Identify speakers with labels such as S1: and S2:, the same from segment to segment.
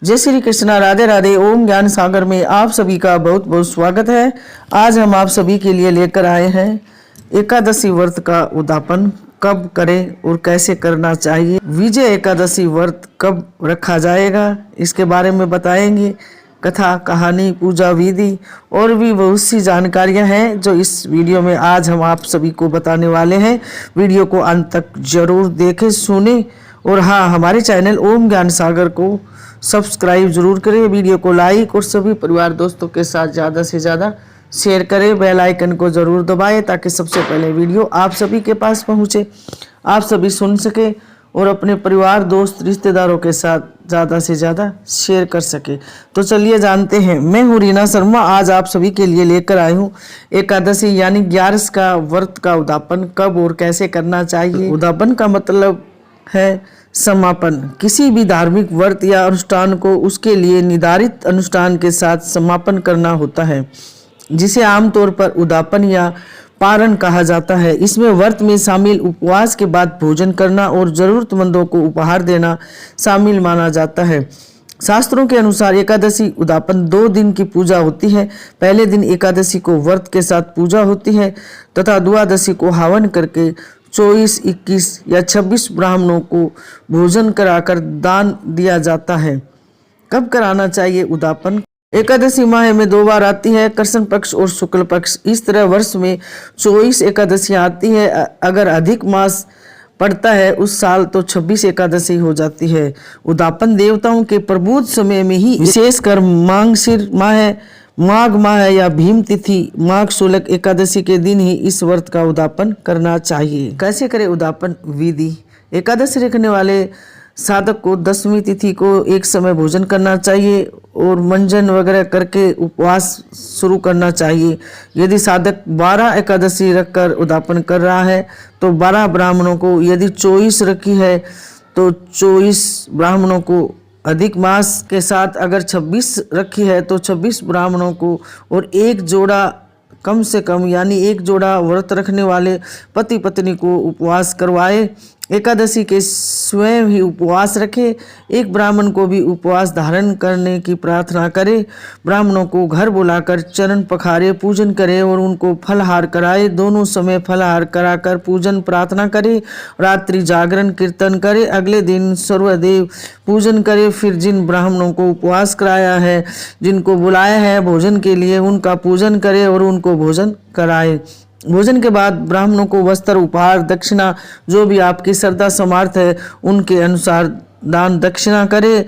S1: जय श्री कृष्णा, राधे राधे। ओम ज्ञान सागर में आप सभी का बहुत बहुत स्वागत है। आज हम आप सभी के लिए लेकर आए हैं एकादशी व्रत का उद्यापन कब करें और कैसे करना चाहिए। विजय एकादशी व्रत कब रखा जाएगा, इसके बारे में बताएंगे। कथा, कहानी, पूजा विधि और भी बहुत सी जानकारियां हैं जो इस वीडियो में आज हम आप सभी को बताने वाले हैं। वीडियो को अंत तक जरूर देखें, सुने और हाँ, हमारे चैनल ओम ज्ञान सागर को सब्सक्राइब जरूर करें। वीडियो को लाइक और सभी परिवार दोस्तों के साथ ज़्यादा से ज़्यादा शेयर करें। बेल आइकन को ज़रूर दबाएं ताकि सबसे पहले वीडियो आप सभी के पास पहुंचे, आप सभी सुन सके और अपने परिवार, दोस्त, रिश्तेदारों के साथ ज़्यादा से ज़्यादा शेयर कर सके। तो चलिए जानते हैं। मैं हूँ रीना शर्मा। आज आप सभी के लिए लेकर आई हूँ एकादशी यानी 11 का व्रत का उद्यापन कब और कैसे करना चाहिए। उद्यापन का मतलब है समापन। किसी भी धार्मिक व्रत या अनुष्ठान को उसके लिए निर्धारित अनुष्ठान के साथ समापन करना होता है, जिसे आमतौर पर उद्यापन या पारण कहा जाता है। इसमें व्रत में शामिल उपवास के बाद भोजन करना और जरूरतमंदों को उपहार देना शामिल माना जाता है। शास्त्रों के अनुसार एकादशी उद्यापन 2 दिन की पूजा होती है। पहले दिन एकादशी को व्रत के साथ पूजा होती है तथा द्वादशी को हवन करके 24, 21 या 26 ब्राह्मणों को भोजन कराकर दान दिया जाता है। कब कराना चाहिए उद्यापन? एकादशी माह में 2 बार आती है, कृष्ण पक्ष और शुक्ल पक्ष। इस तरह वर्ष में 24 एकादशियां आती है। अगर अधिक मास पड़ता है उस साल तो 26 एकादशी हो जाती है। उद्यापन देवताओं के प्रबोध समय में ही, विशेषकर मांगशीर माह, माघ माह या भीम तिथि माघ शुक्ल एकादशी के दिन ही इस व्रत का उद्यापन करना चाहिए। कैसे करें उद्यापन विधि? एकादशी रखने वाले साधक को 10वीं तिथि को एक समय भोजन करना चाहिए और मंजन वगैरह करके उपवास शुरू करना चाहिए। यदि साधक 12 एकादशी रखकर उद्यापन कर रहा है तो 12 ब्राह्मणों को, यदि 24 रखी है तो 24 ब्राह्मणों को, अधिक मास के साथ अगर 26 रखी है तो 26 ब्राह्मणों को और एक जोड़ा, कम से कम यानी एक जोड़ा व्रत रखने वाले पति पत्नी को उपवास करवाए। एकादशी के स्वयं ही उपवास रखे। एक ब्राह्मण को भी उपवास धारण करने की प्रार्थना करे। ब्राह्मणों को घर बुलाकर चरण पखारे, पूजन करे और उनको फलहार कराए। दोनों समय फलहार कराकर पूजन प्रार्थना करे। रात्रि जागरण कीर्तन करे। अगले दिन सर्वदेव पूजन करे। फिर जिन ब्राह्मणों को उपवास कराया है, जिनको बुलाया है भोजन के लिए, उनका पूजन करे और उनको भोजन कराए। भोजन के बाद ब्राह्मणों को वस्त्र, उपहार, दक्षिणा जो भी आपकी श्रद्धा सामर्थ्य है उनके अनुसार दान दक्षिणा करे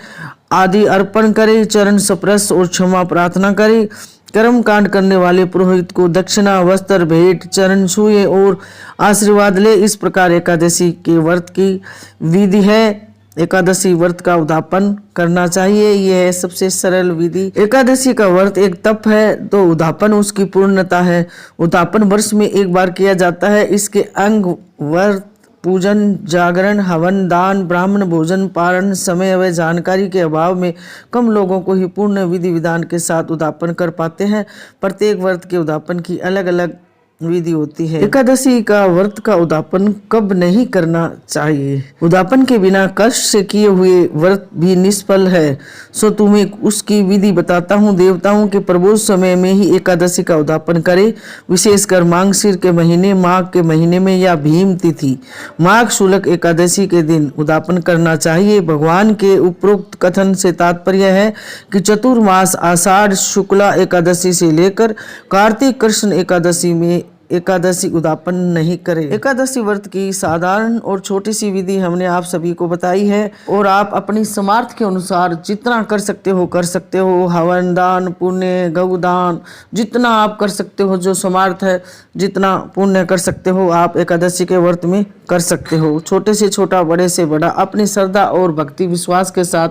S1: आदि अर्पण करे। चरण स्पर्श और क्षमा प्रार्थना करे। कर्म कांड करने वाले पुरोहित को दक्षिणा, वस्त्र भेंट, चरण छुए और आशीर्वाद ले। इस प्रकार एकादशी के व्रत की विधि है। एकादशी व्रत का उद्यापन करना चाहिए। यह है सबसे सरल विधि। एकादशी का व्रत एक तप है तो उद्यापन उसकी पूर्णता है। उद्यापन वर्ष में एक बार किया जाता है। इसके अंग व्रत, पूजन, जागरण, हवन, दान, ब्राह्मण भोजन, पारण, समय व जानकारी के अभाव में कम लोगों को ही पूर्ण विधि विधान के साथ उद्यापन कर पाते हैं। प्रत्येक व्रत के उद्यापन की अलग अलग विधि होती है। एकादशी का व्रत का उद्यापन कब नहीं करना चाहिए? उद्यापन के बिना कष्ट से किए हुए व्रत भी निष्फल है, सो तुम्हें उसकी विधि बताता हूँ। देवताओं के प्रबोध समय में ही एकादशी का उद्यापन करे, विशेषकर मांगशीर के महीने, माघ के महीने में या भीम तिथि माघ शुक्ल एकादशी के दिन उद्यापन करना चाहिए। भगवान के उपरोक्त कथन से तात्पर्य है कि चतुर्मास आषाढ़ शुक्ला एकादशी से लेकर कार्तिक कृष्ण एकादशी में एकादशी उद्यापन नहीं करे। एकादशी व्रत की साधारण और छोटी सी विधि हमने आप सभी को बताई है और आप अपनी सामर्थ्य के अनुसार जितना कर सकते हो कर सकते हो। हवन, दान, पुण्य, गौदान, जितना आप कर सकते हो, जो सामर्थ्य है, जितना पुण्य कर सकते हो आप एकादशी के व्रत में कर सकते हो। छोटे से छोटा, बड़े से बड़ा, अपनी श्रद्धा और भक्ति विश्वास के साथ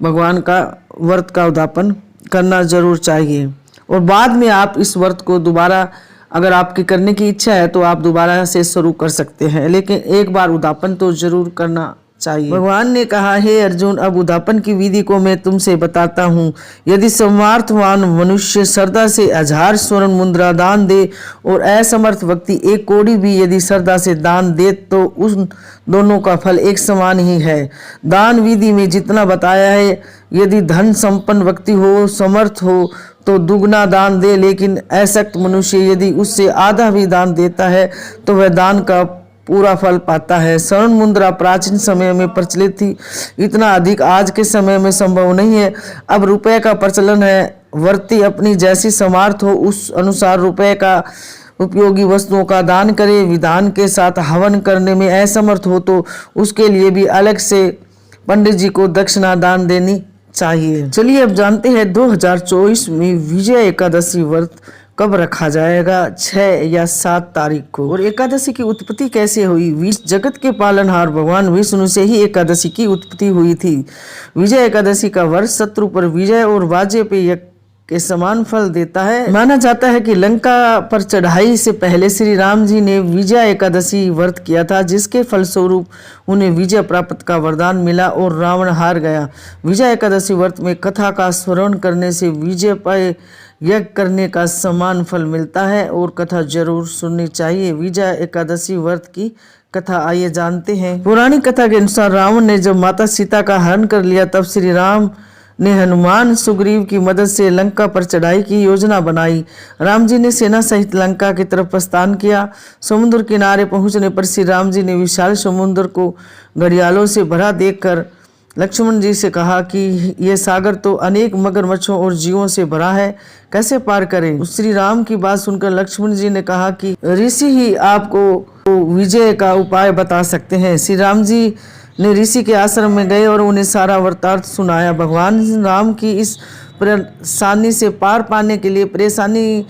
S1: भगवान का व्रत का उद्यापन करना जरूर चाहिए। और बाद में आप इस व्रत को दोबारा, अगर आपकी करने की इच्छा है तो आप दोबारा से शुरू कर सकते हैं, लेकिन एक बार उद्यापन तो जरूर करना चाहिए। भगवान ने कहा, हे अर्जुन, अब उद्यापन की विधि को मैं तुमसे बताता हूँ। यदि समर्थवान मनुष्य श्रद्धा से 1000 स्वर्ण मुद्रा दान दे और असमर्थ व्यक्ति 1 कौड़ी भी यदि श्रद्धा से दान दे तो उन दोनों का फल एक समान ही है। दान विधि में जितना बताया है, यदि धन संपन्न व्यक्ति हो, समर्थ हो तो दुगना दान दे, लेकिन असक्त मनुष्य यदि उससे आधा भी दान देता है तो वह दान का पूरा फल पाता है। स्वर्ण मुद्रा प्राचीन समय में प्रचलित थी, इतना अधिक आज के समय में संभव नहीं है। अब रुपए का प्रचलन है। व्यक्ति अपनी जैसी सामर्थ्य हो उस अनुसार रुपए का उपयोगी वस्तुओं का दान करे। विधान के साथ हवन करने में असमर्थ हो तो उसके लिए भी अलग से पंडित जी को दक्षिणा दान देनी चाहिए। चलिए अब जानते हैं 2024 में विजय एकादशी व्रत कब रखा जाएगा, 6 या 7 तारीख को। और एकादशी की उत्पत्ति कैसे हुई? जगत के पालनहार भगवान विष्णु से ही एकादशी की उत्पत्ति हुई थी। विजय एकादशी का व्रत शत्रु पर विजय और वाजपेय पे के समान फल देता है। माना जाता है कि लंका पर चढ़ाई से पहले श्री राम जी ने विजय एकादशी व्रत किया था, जिसके फलस्वरूप उन्हें विजय प्राप्त का वरदान मिला और रावण हार गया। विजय एकादशी व्रत में कथा का स्मरण करने से विजय पाए यज्ञ करने का समान फल मिलता है और कथा जरूर सुननी चाहिए। विजय एकादशी व्रत की कथा आइए जानते हैं। पौराणिक कथा के अनुसार रावण ने जब माता सीता का हरण कर लिया तब श्री राम ने हनुमान सुग्रीव की मदद से लंका पर चढ़ाई की योजना बनाई। राम जी ने सेना सहित लंका की तरफ प्रस्थान किया। समुद्र किनारे पहुंचने पर श्री राम जी ने विशाल समुद्र को घड़ियालों से भरा देखकर लक्ष्मण जी से कहा कि यह सागर तो अनेक मगरमच्छों और जीवों से भरा है, कैसे पार करें? श्री राम की बात सुनकर लक्ष्मण जी ने कहा कि ऋषि ही आपको विजय का उपाय बता सकते हैं। श्री राम जी ने ऋषि के आश्रम में गए और उन्हें सारा वृत्तांत सुनाया। भगवान राम की इस परेशानी से पार पाने के लिए, परेशानी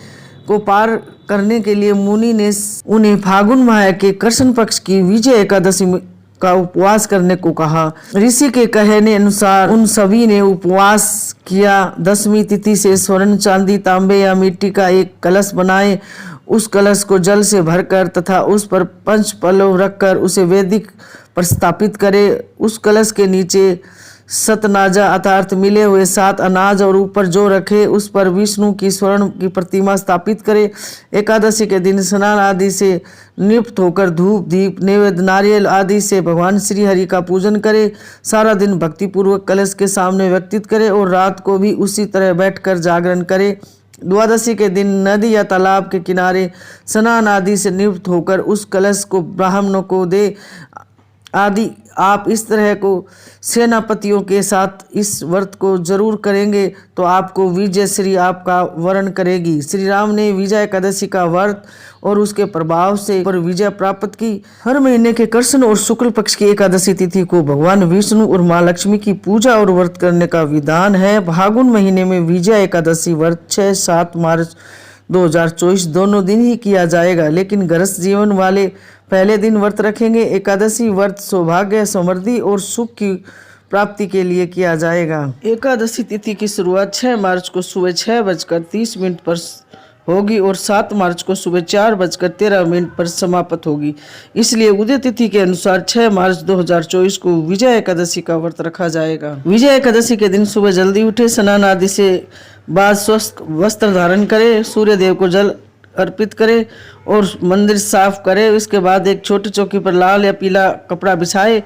S1: को पार करने के लिए मुनि ने उन्हें फागुन माह के कृष्ण पक्ष की विजय एकादशी का उपवास करने को कहा। ऋषि के कहने अनुसार उन सभी ने उपवास किया। 10वीं तिथि से स्वर्ण, चांदी, तांबे या मिट्टी का एक कलश बनाए। उस कलश को जल से भरकर तथा उस पर 5 पल्लव रखकर उसे वैदिक पर स्थापित करे। उस कलश के नीचे सतनाजा अर्थात मिले हुए 7 अनाज और ऊपर जो रखे उस पर विष्णु की स्वर्ण की प्रतिमा स्थापित करे। एकादशी के दिन स्नान आदि से नियुक्त होकर धूप, दीप, नैवेद्य, नारियल आदि से भगवान श्री हरि का पूजन करे। सारा दिन भक्तिपूर्वक कलश के सामने व्यतीत करे और रात को भी उसी तरह बैठकर जागरण करे। द्वादशी के दिन नदी या तालाब के किनारे स्नान आदि से निवृत्त होकर उस कलश को ब्राह्मणों को दे आदि। आप इस तरह को सेनापतियों के साथ इस व्रत को जरूर करेंगे तो आपको विजय श्री आपका वर्ण करेगी। श्री राम ने विजय एकादशी का व्रत और उसके प्रभाव से पर विजय प्राप्त की। हर महीने के कृष्ण और शुक्ल पक्ष की एकादशी तिथि को भगवान विष्णु और माँ लक्ष्मी की पूजा और व्रत करने का विधान है। फागुन महीने में विजय एकादशी व्रत 6-7 मार्च 2024 दोनों दिन ही किया जाएगा, लेकिन गृहस्थ जीवन वाले पहले दिन व्रत रखेंगे। एकादशी व्रत सौभाग्य, समृद्धि और सुख की प्राप्ति के लिए किया जाएगा। एकादशी तिथि की शुरुआत 6 मार्च को सुबह 6:30 पर होगी और 7 मार्च को सुबह 4:13 पर समाप्त होगी। इसलिए उदय तिथि के अनुसार 6 मार्च 2024 को विजय एकादशी का व्रत रखा जाएगा। विजय एकादशी के दिन सुबह जल्दी उठे, स्नान आदि से बाद स्वस्थ वस्त्र धारण करे, सूर्य देव को जल अर्पित करे और मंदिर साफ करे। इसके बाद एक छोटी चौकी पर लाल या पीला कपड़ा बिछाए।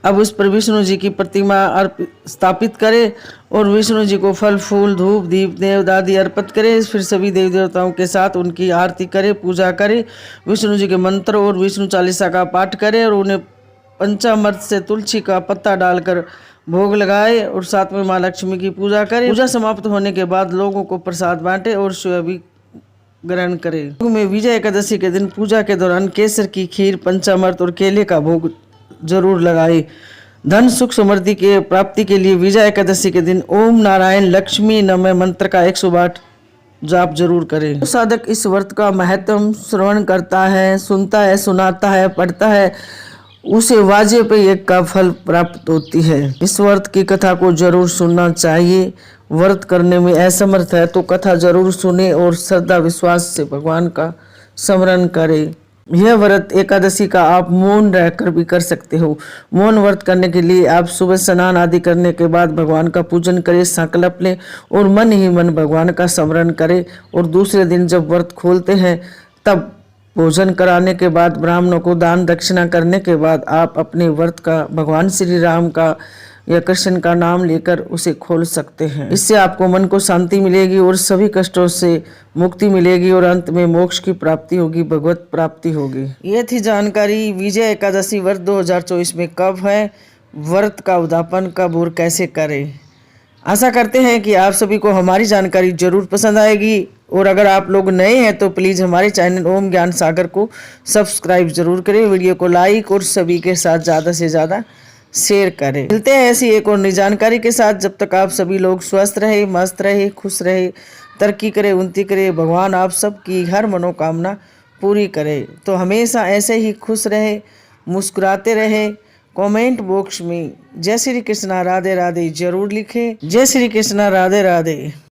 S1: अब उस पर विष्णु जी की प्रतिमा स्थापित करे और विष्णु जी को फल, फूल, धूप, दीप, नैवेद्य आदि अर्पित करे। फिर सभी देवी देवताओं के साथ उनकी आरती करे, पूजा करे, विष्णु जी के मंत्र और विष्णु चालीसा का पाठ करे और उन्हें पंचामृत से तुलसी का पत्ता डालकर भोग लगाए और साथ में माँ लक्ष्मी की पूजा करे। पूजा समाप्त होने के बाद लोगों को प्रसाद बांटे और स्वयं भी ग्रहण करें। में विजय एकादशी के दिन पूजा के दौरान केसर की खीर, पंचामृत और केले का भोग जरूर लगाए। धन, सुख, समृद्धि के प्राप्ति के लिए विजय एकादशी के दिन ओम नारायण लक्ष्मी नमः मंत्र का 108 जाप जरूर करें। साधक इस व्रत का महत्व श्रवण करता है, सुनता है, सुनाता है, पढ़ता है, उसे वाजपेय यज्ञ का फल प्राप्त होती है। इस व्रत की कथा को जरूर सुनना चाहिए। व्रत करने में असमर्थ है तो कथा जरूर सुने और श्रद्धा विश्वास से भगवान का स्मरण करें। यह व्रत एकादशी का आप मौन रहकर भी कर सकते हो। मौन व्रत करने के लिए आप सुबह स्नान आदि करने के बाद भगवान का पूजन करें, संकल्प लें और मन ही मन भगवान का स्मरण करें। और दूसरे दिन जब व्रत खोलते हैं तब भोजन कराने के बाद ब्राह्मणों को दान दक्षिणा करने के बाद आप अपने व्रत का भगवान श्री राम का या कृष्ण का नाम लेकर उसे खोल सकते हैं। इससे आपको मन को शांति मिलेगी और सभी कष्टों से मुक्ति मिलेगी और अंत में मोक्ष की प्राप्ति होगी, भगवत प्राप्ति होगी। ये थी जानकारी विजय एकादशी व्रत 2024 में कब है, व्रत का उद्यापन कब और कैसे करें। आशा करते हैं कि आप सभी को हमारी जानकारी जरूर पसंद आएगी और अगर आप लोग नए हैं तो प्लीज़ हमारे चैनल ओम ज्ञान सागर को सब्सक्राइब जरूर करें, वीडियो को लाइक और सभी के साथ ज़्यादा से ज़्यादा शेयर करें। मिलते हैं ऐसी एक और नई जानकारी के साथ। जब तक आप सभी लोग स्वस्थ रहे, मस्त रहे, खुश रहे, तरक्की करे, उन्नति करे, भगवान आप सबकी हर मनोकामना पूरी करे। तो हमेशा ऐसे ही खुश रहे, मुस्कुराते रहे। कमेंट बॉक्स में जय श्री कृष्णा राधे राधे जरूर लिखें। जय श्री कृष्णा राधे राधे।